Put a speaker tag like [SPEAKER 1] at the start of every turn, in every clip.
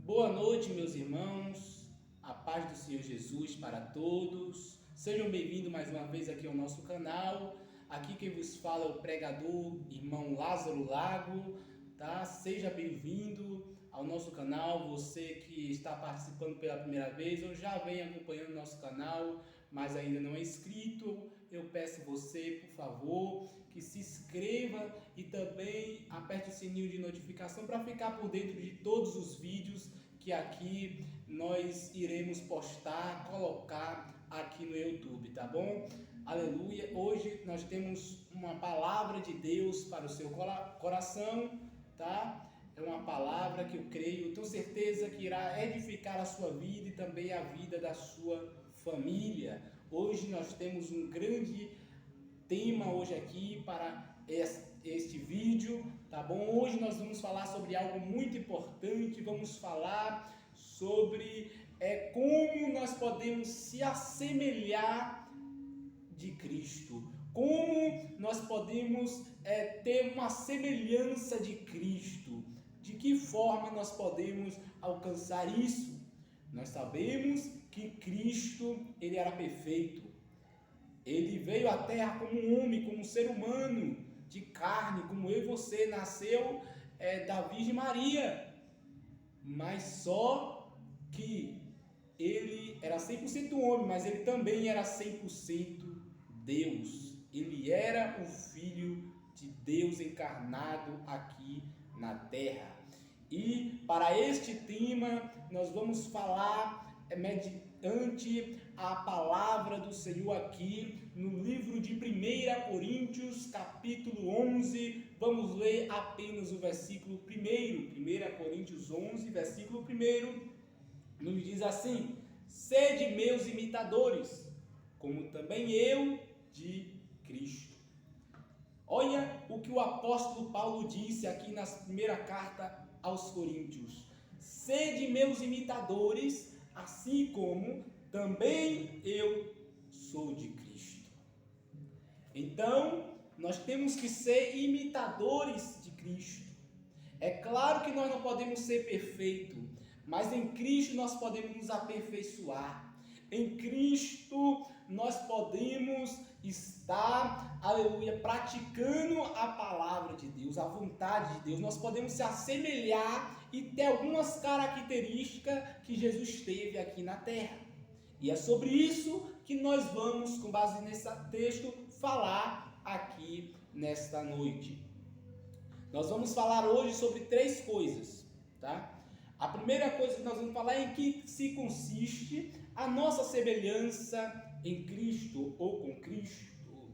[SPEAKER 1] Boa noite, meus irmãos, a paz do Senhor Jesus para todos. Sejam bem-vindos mais uma vez aqui ao nosso canal. Aqui quem vos fala é o pregador, irmão Lázaro Lago, tá? Seja bem-vindo ao nosso canal. Você que está participando pela primeira vez ou já vem acompanhando nosso canal, mas ainda não é inscrito, eu peço você, por favor, que se inscreva e também aperte o sininho de notificação para ficar por dentro de todos os vídeos que aqui nós iremos postar, colocar aqui no YouTube, tá bom? Aleluia! Hoje nós temos uma palavra de Deus para o seu coração, tá? É uma palavra que eu creio, tenho certeza que irá edificar a sua vida e também a vida da sua família. Hoje nós temos um grande tema hoje aqui para este vídeo, tá bom? Hoje nós vamos falar sobre algo muito importante, vamos falar sobre como nós podemos se assemelhar de Cristo, como nós podemos ter uma semelhança de Cristo, de que forma nós podemos alcançar isso. Nós sabemos que Cristo, ele era perfeito. Ele veio à Terra como um homem, como um ser humano, de carne, como eu e você, nasceu da Virgem Maria. Mas só que ele era 100% homem, mas ele também era 100% Deus. Ele era o Filho de Deus encarnado aqui na Terra. E para este tema nós vamos falar mediante a palavra do Senhor aqui no livro de 1 Coríntios capítulo 11, vamos ler apenas o versículo 1. 1 Coríntios 11, versículo 1, nos diz assim: sede meus imitadores, como também eu de Cristo. Olha o que o apóstolo Paulo disse aqui na primeira carta aos Coríntios: sede meus imitadores, assim como também eu sou de Cristo. Então, nós temos que ser imitadores de Cristo. É claro que nós não podemos ser perfeitos, mas em Cristo nós podemos nos aperfeiçoar. Em Cristo nós podemos estar, aleluia, praticando a palavra de Deus, a vontade de Deus. Nós podemos se assemelhar e ter algumas características que Jesus teve aqui na terra. E é sobre isso que nós vamos, com base nesse texto, falar aqui nesta noite. Nós vamos falar hoje sobre 3 coisas, tá? A primeira coisa que nós vamos falar é em que se consiste a nossa semelhança em Cristo ou com Cristo.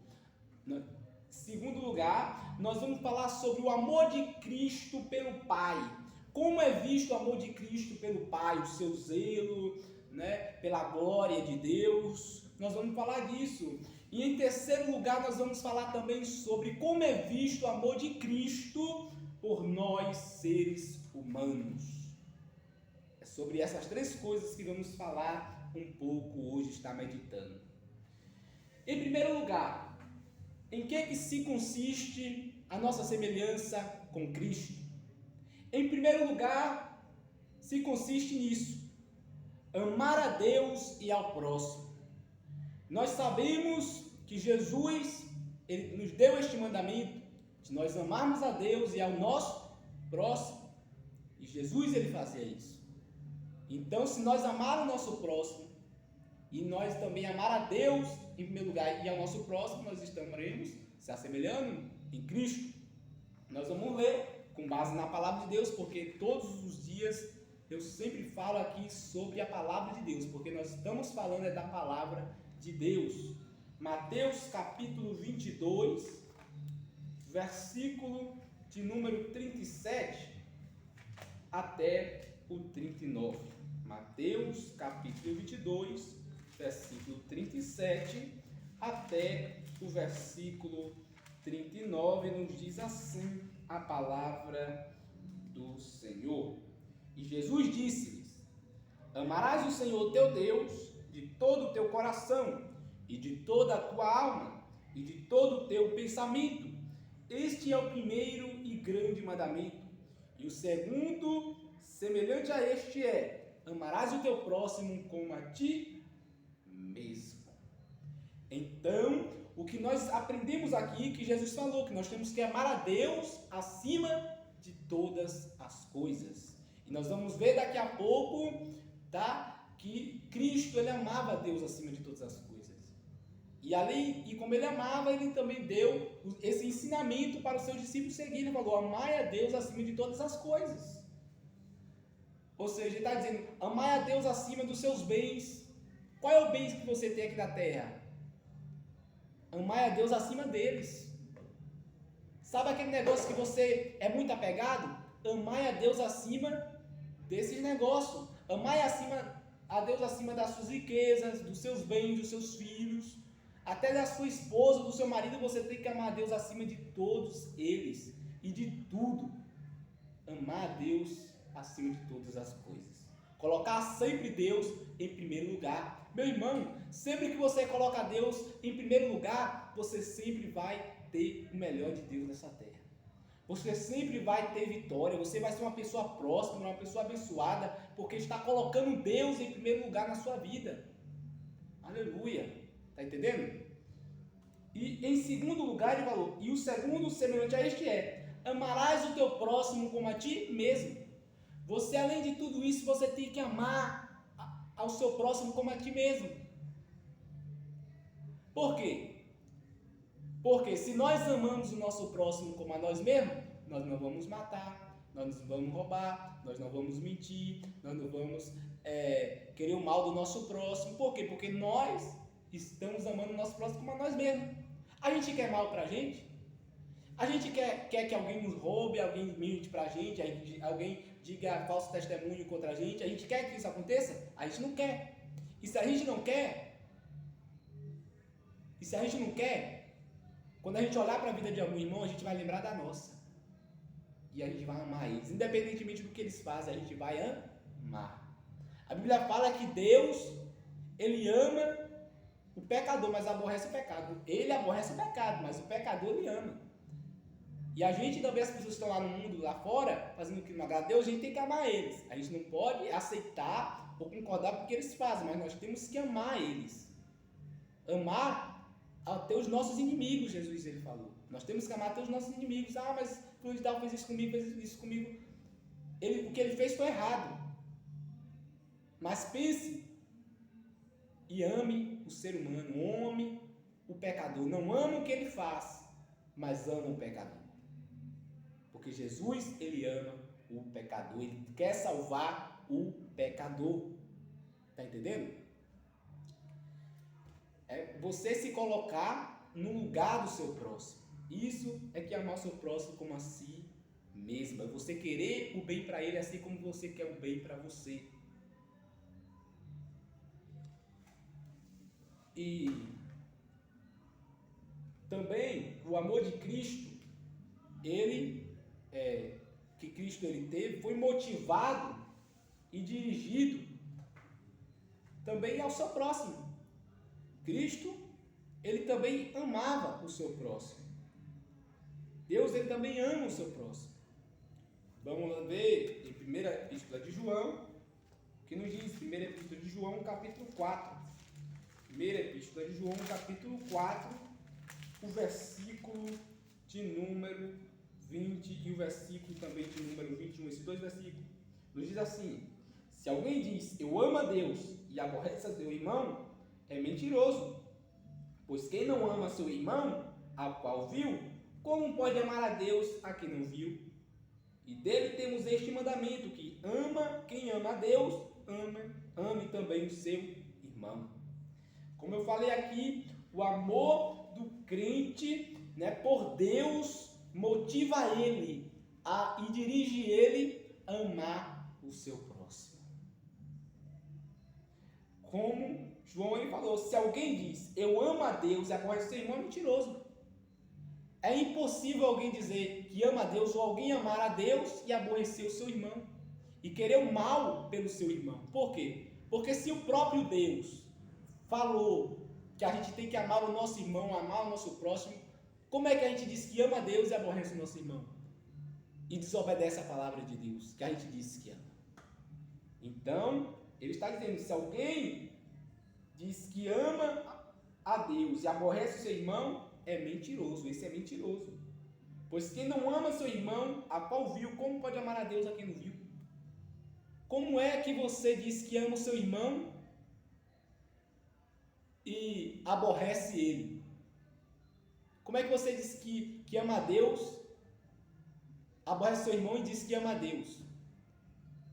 [SPEAKER 1] Em segundo lugar, nós vamos falar sobre o amor de Cristo pelo Pai. Como é visto o amor de Cristo pelo Pai, o seu zelo, pela glória de Deus. Nós vamos falar disso. E em terceiro lugar, nós vamos falar também sobre como é visto o amor de Cristo por nós, seres humanos. É sobre essas 3 coisas que vamos falar um pouco hoje, está meditando. Em primeiro lugar, em que se consiste a nossa semelhança com Cristo? Em primeiro lugar, se consiste nisso: amar a Deus e ao próximo. Nós sabemos que Jesus, ele nos deu este mandamento de nós amarmos a Deus e ao nosso próximo. E Jesus, ele fazia isso. Então, se nós amarmos o nosso próximo e nós também amar a Deus em primeiro lugar e ao nosso próximo, nós estaremos se assemelhando em Cristo. Nós vamos ler com base na palavra de Deus, porque todos os dias eu sempre falo aqui sobre a palavra de Deus, porque nós estamos falando da palavra de Deus. Mateus capítulo 22, versículo de número 37 até o 39. Mateus capítulo 22, versículo 37 até o versículo 39, nos diz assim a palavra do Senhor. E Jesus disse-lhes: amarás o Senhor teu Deus de todo o teu coração, e de toda a tua alma, e de todo o teu pensamento. Este é o primeiro e grande mandamento. E o segundo, semelhante a este é: amarás o teu próximo como a ti mesmo. Então, o que nós aprendemos aqui, que Jesus falou, que nós temos que amar a Deus acima de todas as coisas. E nós vamos ver daqui a pouco, tá? Que Cristo, ele amava a Deus acima de todas as coisas. E como ele amava, ele também deu esse ensinamento para os seus discípulos seguirem. Ele falou: amai a Deus acima de todas as coisas. Ou seja, ele está dizendo: amai a Deus acima dos seus bens. Qual é o bem que você tem aqui na terra? Amai a Deus acima deles. Sabe aquele negócio que você é muito apegado? Amai a Deus acima desses negócios. Amai a Deus acima das suas riquezas, dos seus bens, dos seus filhos, até da sua esposa, do seu marido. Você tem que amar a Deus acima de todos eles e de tudo. Amar a Deus acima de todas as coisas. Colocar sempre Deus em primeiro lugar. Meu irmão, sempre que você coloca Deus em primeiro lugar, você sempre vai ter o melhor de Deus nessa terra. Você sempre vai ter vitória, você vai ser uma pessoa próspera, uma pessoa abençoada, porque está colocando Deus em primeiro lugar na sua vida. Aleluia! Está entendendo? E em segundo lugar ele falou: e o segundo semelhante a este é: amarás o teu próximo como a ti mesmo. Você, além de tudo isso, você tem que amar ao seu próximo como a ti mesmo. Por quê? Porque se nós amamos o nosso próximo como a nós mesmos, nós não vamos matar, nós não vamos roubar, nós não vamos mentir, nós não vamos querer o mal do nosso próximo. Por quê? Porque nós estamos amando o nosso próximo como a nós mesmos. A gente quer mal pra gente? A gente quer que alguém nos roube, alguém mente pra gente, alguém diga falso testemunho contra a gente quer que isso aconteça? A gente não quer. E se a gente não quer, quando a gente olhar para a vida de algum irmão, a gente vai lembrar da nossa. E a gente vai amar eles. Independentemente do que eles fazem, a gente vai amar. A Bíblia fala que Deus, ele ama o pecador, mas aborrece o pecado. Ele aborrece o pecado, mas o pecador ele ama. E a gente também, as pessoas que estão lá no mundo, lá fora, fazendo o que não agrada a Deus, a gente tem que amar eles. A gente não pode aceitar ou concordar com o que eles fazem, mas nós temos que amar eles. Amar até os nossos inimigos, Jesus ele falou. Nós temos que amar até os nossos inimigos. Ah, mas fulano de tal fez isso comigo, fez isso comigo. O que ele fez foi errado. Mas pense e ame o ser humano, ame o pecador. Não ama o que ele faz, mas ama o pecador. Porque Jesus, ele ama o pecador, ele quer salvar o pecador. Está entendendo? É você se colocar no lugar do seu próximo. Isso é que amar o seu próximo como a si mesmo. É você querer o bem para ele assim como você quer o bem para você. E também o amor de Cristo, que Cristo ele teve, foi motivado e dirigido também ao seu próximo. Cristo, ele também amava o seu próximo. Deus, ele também ama o seu próximo. Vamos ver em 1ª Epístola de João, que nos diz, 1ª Epístola de João, capítulo 4. 1ª Epístola de João, capítulo 4, o versículo de número 20 e o versículo também de número 21. Esses dois versículos nos diz assim: se alguém diz, eu amo a Deus e aborrece a seu irmão, é mentiroso. Pois quem não ama seu irmão, ao qual viu, como pode amar a Deus a quem não viu? E dele temos este mandamento, que quem ama a Deus, ame também o seu irmão. Como eu falei aqui, o amor do crente, por Deus motiva ele e dirige ele a amar o seu próximo. Como João ele falou, se alguém diz, eu amo a Deus e aborrece seu irmão, é mentiroso. É impossível alguém dizer que ama a Deus ou alguém amar a Deus e aborrecer o seu irmão e querer o mal pelo seu irmão. Por quê? Porque se o próprio Deus falou que a gente tem que amar o nosso irmão, amar o nosso próximo, como é que a gente diz que ama a Deus e aborrece o nosso irmão? E desobedece a palavra de Deus, que a gente disse que ama. Então, ele está dizendo, se alguém diz que ama a Deus e aborrece o seu irmão, é mentiroso, esse é mentiroso. Pois quem não ama seu irmão, a qual viu, como pode amar a Deus a quem não viu? Como é que você diz que ama o seu irmão e aborrece ele? Como é que você diz que ama a Deus, aborrece seu irmão e diz que ama a Deus?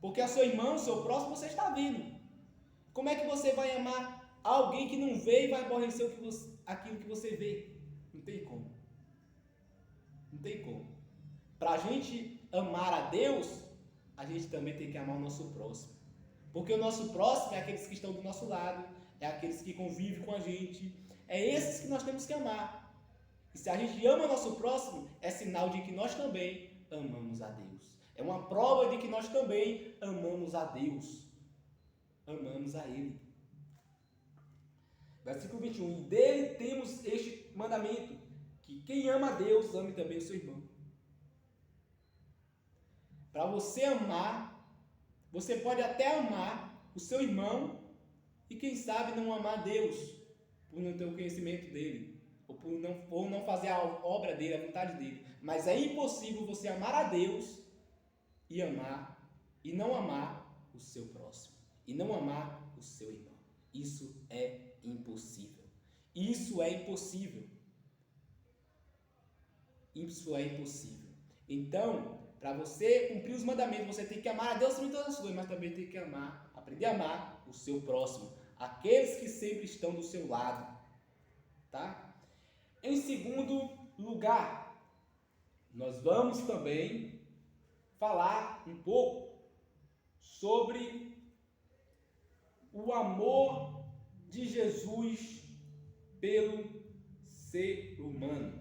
[SPEAKER 1] Porque a seu irmão, seu próximo, você está vendo. Como é que você vai amar alguém que não vê e vai aborrecer aquilo que você vê? Não tem como. Não tem como. Para a gente amar a Deus, a gente também tem que amar o nosso próximo. Porque o nosso próximo é aqueles que estão do nosso lado, é aqueles que convivem com a gente, é esses que nós temos que amar. E se a gente ama o nosso próximo, é sinal de que nós também amamos a Deus. É uma prova de que nós também amamos a Deus. Amamos a Ele. Versículo 21. E dele temos este mandamento, que quem ama a Deus, ame também o seu irmão. Para você amar, você pode até amar o seu irmão e quem sabe não amar a Deus, por não ter o conhecimento dele, ou não fazer a obra dele, a vontade dele. Mas é impossível você amar a Deus e não amar o seu próximo, e não amar o seu irmão. Isso é impossível. Isso é impossível. Isso é impossível. Então, para você cumprir os mandamentos, você tem que amar a Deus sobre todas as coisas, mas também tem que aprender a amar o seu próximo, aqueles que sempre estão do seu lado, tá? Em segundo lugar, nós vamos também falar um pouco sobre o amor de Jesus pelo ser humano.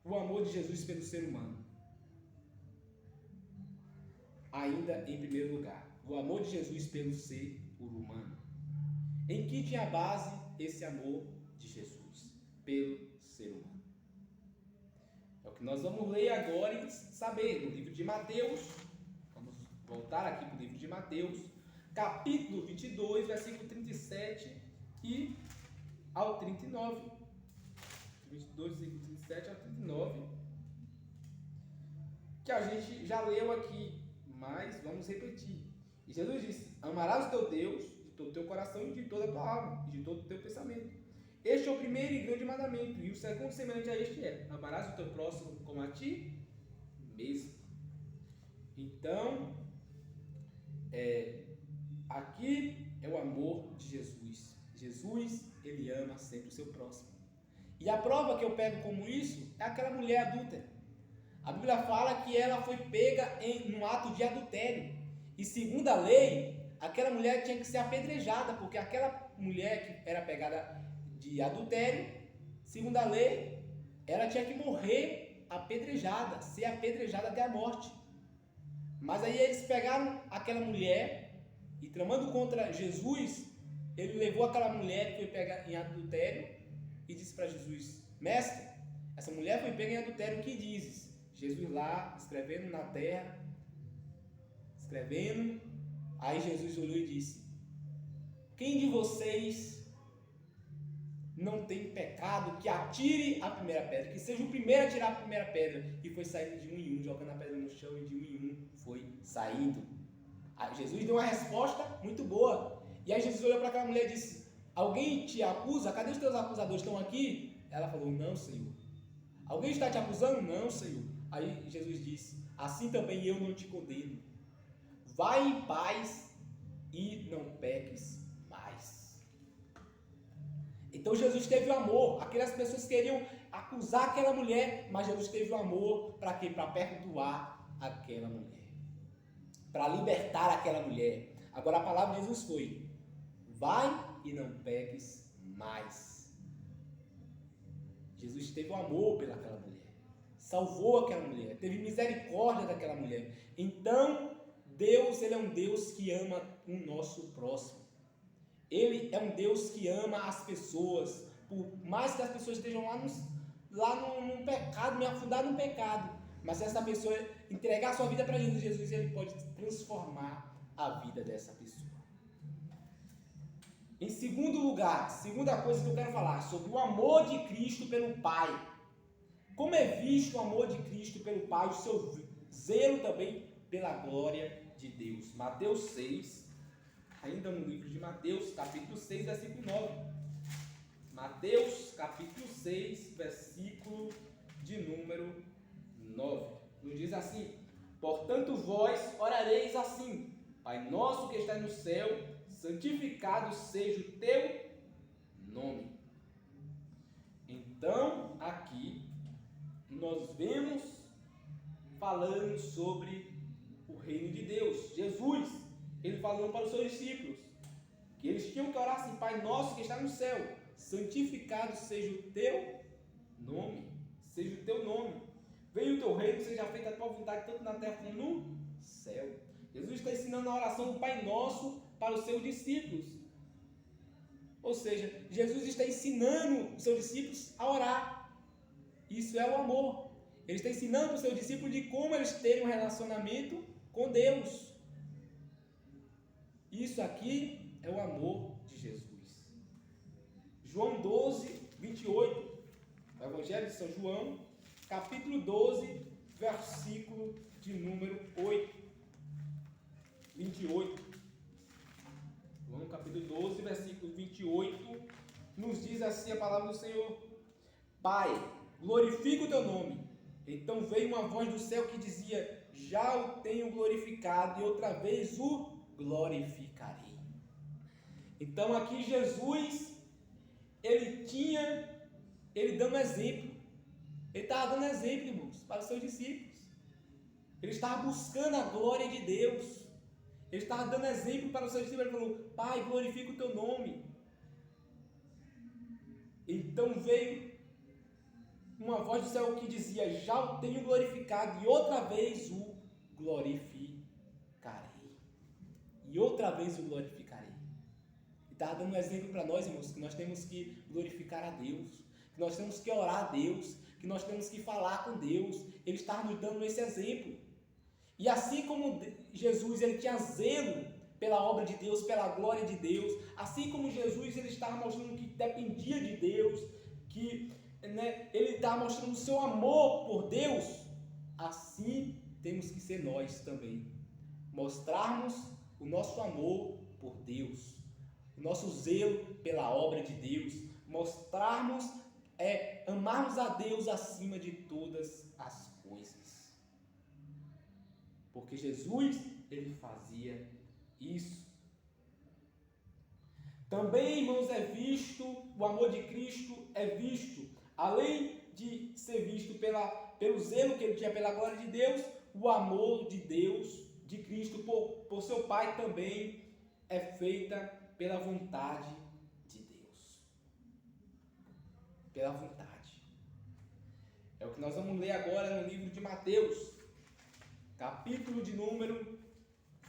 [SPEAKER 1] O amor de Jesus pelo ser humano. Ainda em primeiro lugar, o amor de Jesus pelo ser humano. Em que tinha a base esse amor de Jesus pelo ser humano? É o que nós vamos ler agora e saber no livro de Mateus. Vamos voltar aqui para o livro de Mateus, capítulo 22, versículo 37 e ao 39. 22, versículo 37 ao 39, que a gente já leu aqui, mas vamos repetir. E Jesus disse: amarás o teu Deus de todo o teu coração e de toda a tua alma e de todo o teu pensamento. Este é o primeiro e grande mandamento, e o segundo semelhante a este é: amarás o teu próximo como a ti mesmo. Então, aqui é o amor de Jesus. Jesus, ele ama sempre o seu próximo. E a prova que eu pego como isso é aquela mulher adúltera. A Bíblia fala que ela foi pega num ato de adultério. E segundo a lei, aquela mulher tinha que ser apedrejada, porque aquela mulher que era pegada de adultério, segundo a lei, ela tinha que morrer apedrejada, ser apedrejada até a morte. Mas aí eles pegaram aquela mulher e, tramando contra Jesus, ele levou aquela mulher que foi pega em adultério e disse para Jesus: mestre, essa mulher foi pega em adultério, o que dizes? Jesus lá, escrevendo na terra, aí Jesus olhou e disse: quem de vocês não tem pecado, que atire a primeira pedra, que seja o primeiro a tirar a primeira pedra. E foi saindo de um em um, jogando a pedra no chão, e de um em um foi saindo. Aí Jesus deu uma resposta muito boa, e aí Jesus olhou para aquela mulher e disse: alguém te acusa? Cadê os teus acusadores? Estão aqui? Ela falou: não, Senhor. Alguém está te acusando? Não, Senhor. Aí Jesus disse: assim também eu não te condeno. Vai em paz e não peques mais. Então Jesus teve o amor. Aquelas pessoas queriam acusar aquela mulher, mas Jesus teve o amor para quê? Para perdoar aquela mulher, para libertar aquela mulher. Agora a palavra de Jesus foi: vai e não peques mais. Jesus teve o amor pelaquela mulher, salvou aquela mulher, teve misericórdia daquela mulher. Então Deus, ele é um Deus que ama o nosso próximo. Ele é um Deus que ama as pessoas, por mais que as pessoas estejam lá num pecado, me afundar num pecado, mas se essa pessoa entregar a sua vida para Jesus, ele pode transformar a vida dessa pessoa. Em segundo lugar, segunda coisa que eu quero falar, sobre o amor de Cristo pelo Pai. Como é visto o amor de Cristo pelo Pai, o seu zelo também pela glória de Deus. Mateus 6, ainda no livro de Mateus, capítulo 6, versículo 9. Mateus, capítulo 6, versículo de número 9. Nos diz assim: portanto vós orareis assim: Pai nosso que está no céu, santificado seja o teu nome. Então, aqui, nós vemos falando sobre o reino de Deus. Jesus, ele falando para os seus discípulos, que eles tinham que orar assim: Pai nosso que está no céu, santificado seja o teu nome. Seja o teu nome. Venha o teu reino, seja feita a tua vontade, tanto na terra como no céu. Jesus está ensinando a oração do Pai Nosso para os seus discípulos. Ou seja, Jesus está ensinando os seus discípulos a orar. Isso é o amor. Ele está ensinando para os seus discípulos de como eles terem um relacionamento com Deus. Isso aqui é o amor de Jesus. João 12, 28. O Evangelho de São João, capítulo 12, versículo de número 8. 28. João capítulo 12, versículo 28, nos diz assim a palavra do Senhor: Pai, glorifica o teu nome. Então veio uma voz do céu que dizia: já o tenho glorificado e outra vez o glorificarei. Então aqui Jesus, ele dando exemplo. Ele estava dando exemplo, irmãos, para os seus discípulos. Ele estava buscando a glória de Deus. Ele estava dando exemplo para os seus discípulos. Ele falou: Pai, glorifica o teu nome. Então veio uma voz do céu que dizia: já o tenho glorificado e outra vez o glorificarei. E outra vez o glorificarei. Ele estava dando um exemplo para nós, irmãos, que nós temos que glorificar a Deus, que nós temos que orar a Deus, que nós temos que falar com Deus. Ele estava nos dando esse exemplo. E assim como Jesus, ele tinha zelo pela obra de Deus, pela glória de Deus, assim como Jesus, ele estava mostrando que dependia de Deus, que ele estava mostrando o seu amor por Deus, assim temos que ser nós também. Mostrarmos o nosso amor por Deus, o nosso zelo pela obra de Deus, mostrarmos, amarmos a Deus acima de todas as coisas. Porque Jesus, ele fazia isso. Também, irmãos, o amor de Cristo é visto, além de ser visto pelo zelo que ele tinha pela glória de Deus, o amor de Deus, de Cristo, por seu Pai também é feita pela vontade de Deus. Pela vontade. É o que nós vamos ler agora no livro de Mateus, capítulo de número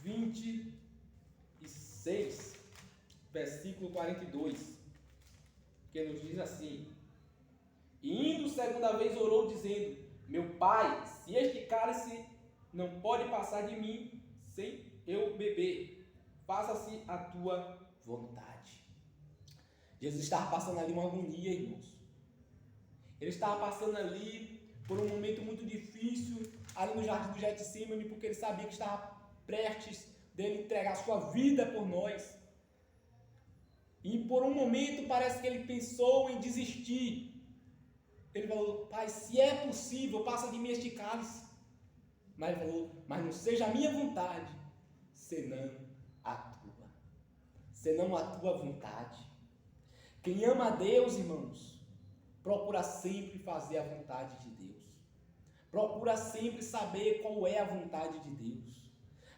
[SPEAKER 1] 26, versículo 42, que nos diz assim: e indo segunda vez orou dizendo: meu Pai, se este cálice não pode passar de mim sem eu beber, faça-se a tua vontade. Jesus estava passando ali uma agonia, irmãos. Ele estava passando ali por um momento muito difícil, ali no jardim do Getsêmani, porque ele sabia que estava prestes dele entregar sua vida por nós. E por um momento parece que ele pensou em desistir. Ele falou: Pai, se é possível, passa de mim este cálice. Mas ele falou: mas não seja a minha vontade, senão a tua. Senão a tua vontade. Quem ama a Deus, irmãos, procura sempre fazer a vontade de Deus. Procura sempre saber qual é a vontade de Deus.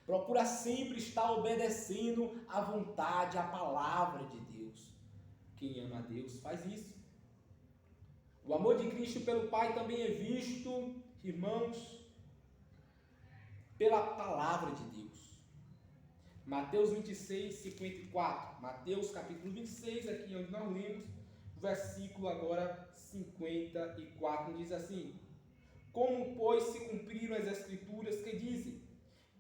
[SPEAKER 1] Procura sempre estar obedecendo à vontade, à palavra de Deus. Quem ama a Deus faz isso. O amor de Cristo pelo Pai também é visto, irmãos, pela palavra de Deus. Mateus 26, 54. Mateus capítulo 26, aqui onde nós lemos, versículo agora 54, diz assim: como, pois, se cumpriram as Escrituras que dizem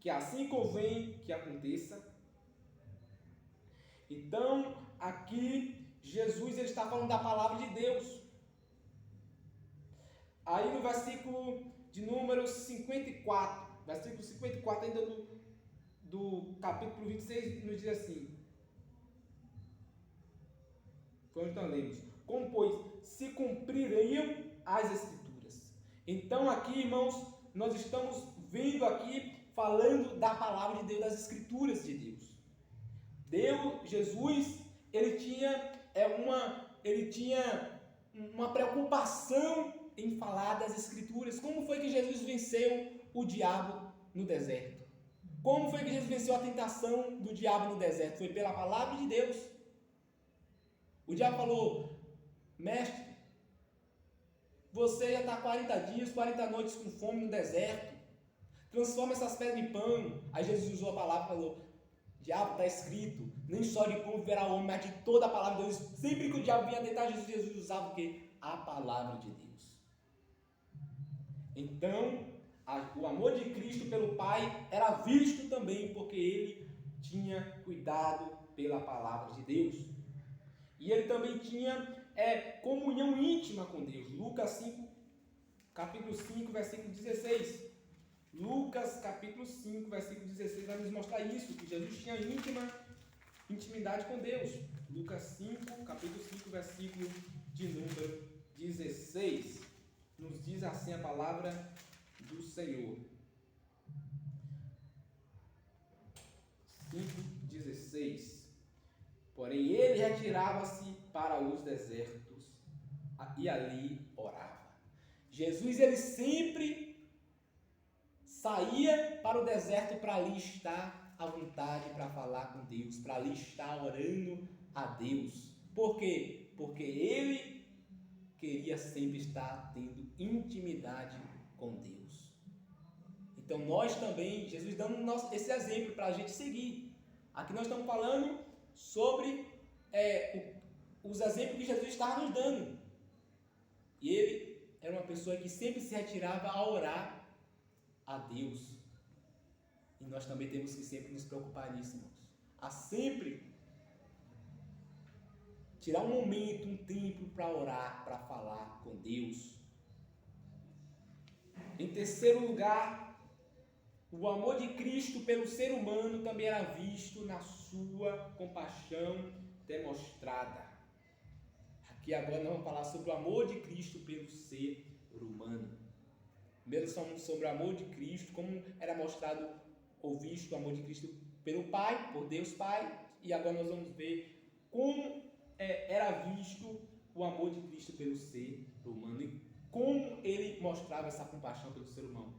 [SPEAKER 2] que assim convém que aconteça. Então, aqui, Jesus ele está falando da palavra de Deus. Aí no versículo de número 54, versículo 54 ainda do capítulo 26, nos diz assim, foi onde nós lemos, como pois se cumpririam as Escrituras. Então aqui, irmãos, nós estamos vendo aqui, falando da palavra de Deus, das Escrituras de Deus. Jesus, ele tinha uma preocupação em falar das Escrituras. Como foi que Jesus venceu o diabo no deserto? Como foi que Jesus venceu a tentação do diabo no deserto? Foi pela palavra de Deus. O diabo falou, mestre, você já está 40 dias, 40 noites com fome no deserto, transforma essas pedras em pão. Aí Jesus usou a palavra e falou, diabo, está escrito, nem só de pão viverá o homem, mas de toda a palavra de Deus. Sempre que o diabo vinha tentar Jesus usava o quê? A palavra de Deus. Então, o amor de Cristo pelo Pai era visto também porque ele tinha cuidado pela palavra de Deus. E ele também tinha comunhão íntima com Deus. Lucas 5, capítulo 5, versículo 16. Lucas capítulo 5, versículo 16 vai nos mostrar isso, que Jesus tinha intimidade com Deus. Lucas 5, capítulo 5, versículo de número 16. Nos diz assim a palavra do Senhor. 5:16. Porém ele retirava-se para os desertos e ali orava. Jesus ele sempre saía para o deserto para ali estar à vontade, para falar com Deus, para ali estar orando a Deus. Por quê? Porque ele queria sempre estar tendo intimidade com Deus. Então nós também, Jesus dando esse exemplo para a gente seguir. Aqui nós estamos falando sobre os exemplos que Jesus estava nos dando. E ele era uma pessoa que sempre se retirava a orar a Deus. E nós também temos que sempre nos preocupar nisso, irmãos. A sempre tirar um momento, um tempo para orar, para falar com Deus. Em terceiro lugar, o amor de Cristo pelo ser humano também era visto na sua compaixão demonstrada. Aqui agora nós vamos falar sobre o amor de Cristo pelo ser humano. Primeiro sobre o amor de Cristo, como era mostrado ou visto o amor de Cristo pelo Pai, por Deus Pai. E agora nós vamos ver como era visto o amor de Cristo pelo ser humano e como ele mostrava essa compaixão pelo ser humano.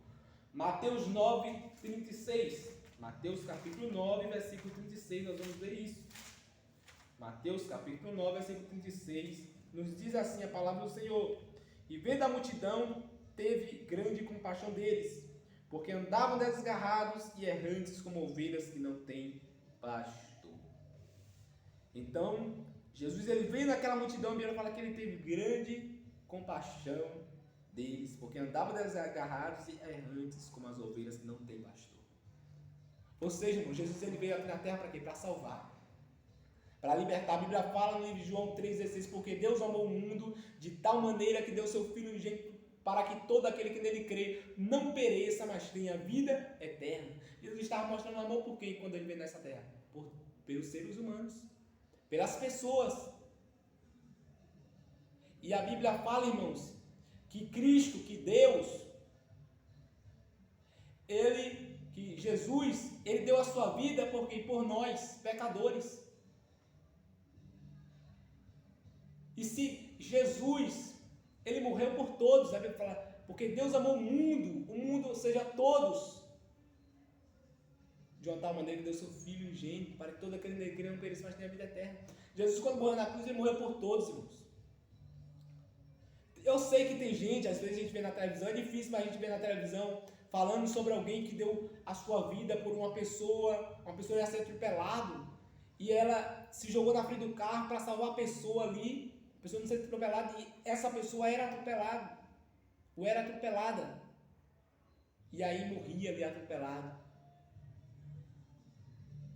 [SPEAKER 2] Mateus 9:36. Mateus capítulo 9, versículo 36, nós vamos ver isso. Mateus capítulo 9, versículo 36, nos diz assim a palavra do Senhor. E vendo a multidão, teve grande compaixão deles, porque andavam desgarrados e errantes como ovelhas que não têm pastor. Então, Jesus ele veio naquela multidão e ele fala que ele teve grande compaixão deles, porque andavam desgarrados e errantes como as ovelhas que não têm pastor. Ou seja, irmão, Jesus ele veio aqui na terra para quê? Para salvar, para libertar. A Bíblia fala no livro de João 3,16, porque Deus amou o mundo de tal maneira que deu seu Filho unigênito para que todo aquele que nele crê não pereça, mas tenha vida eterna. Jesus estava mostrando amor por quê quando ele veio nessa terra? Pelos seres humanos, pelas pessoas. E a Bíblia fala, irmãos, que Cristo, que Deus, que Jesus, ele deu a sua vida por nós, pecadores. E se Jesus, ele morreu por todos, a Bíblia fala, porque Deus amou o mundo, ou seja, todos, de uma tal maneira que deu seu Filho unigênito, para que todo aquele que não pereça, mas tenha vida eterna. Jesus, quando morreu na cruz, ele morreu por todos, irmãos. Eu sei que tem gente, às vezes a gente vê na televisão, é difícil, mas a gente vê na televisão falando sobre alguém que deu a sua vida por uma pessoa ia ser atropelado, e ela se jogou na frente do carro para salvar a pessoa ali, a pessoa não ser atropelada, e essa pessoa era atropelada, ou era atropelada, e aí morria ali atropelado.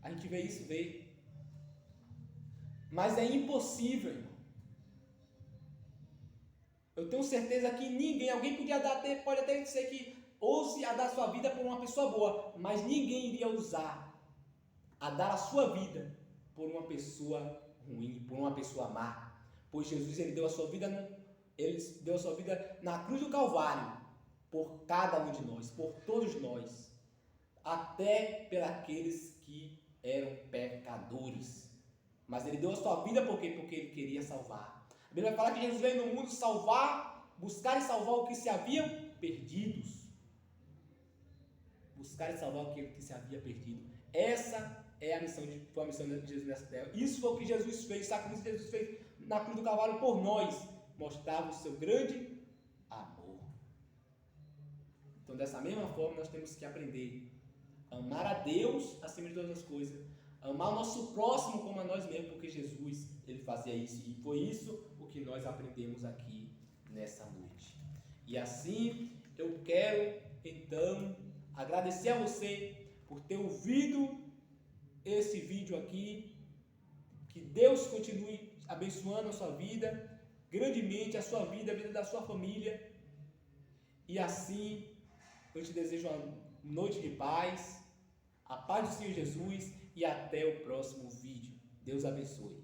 [SPEAKER 2] A gente vê isso, vê. Mas é impossível, irmão. Eu tenho certeza que ninguém, alguém pode até dizer que ouse a dar sua vida por uma pessoa boa, mas ninguém iria ousar a dar a sua vida por uma pessoa ruim, por uma pessoa má. Pois Jesus ele deu a sua vida na cruz do Calvário por cada um de nós, por todos nós, até pelos que eram pecadores. Mas ele deu a sua vida por quê? Porque ele queria salvar. A Bíblia fala que Jesus veio no mundo buscar e salvar o que se haviam perdidos. Buscar e salvar o que se havia perdido. Essa foi a missão de Jesus nessa terra. Isso foi o que Jesus fez, sacrifício que Jesus fez na cruz do Calvário por nós. Mostrava o seu grande amor. Então, dessa mesma forma, nós temos que aprender a amar a Deus acima de todas as coisas. Amar o nosso próximo como a nós mesmos, porque Jesus, ele fazia isso. E foi isso o que nós aprendemos aqui nessa noite. E assim, eu quero, então, agradecer a você por ter ouvido esse vídeo aqui. Que Deus continue abençoando a sua vida, grandemente a sua vida, a vida da sua família. E assim, eu te desejo uma noite de paz, a paz do Senhor Jesus, e até o próximo vídeo. Deus abençoe.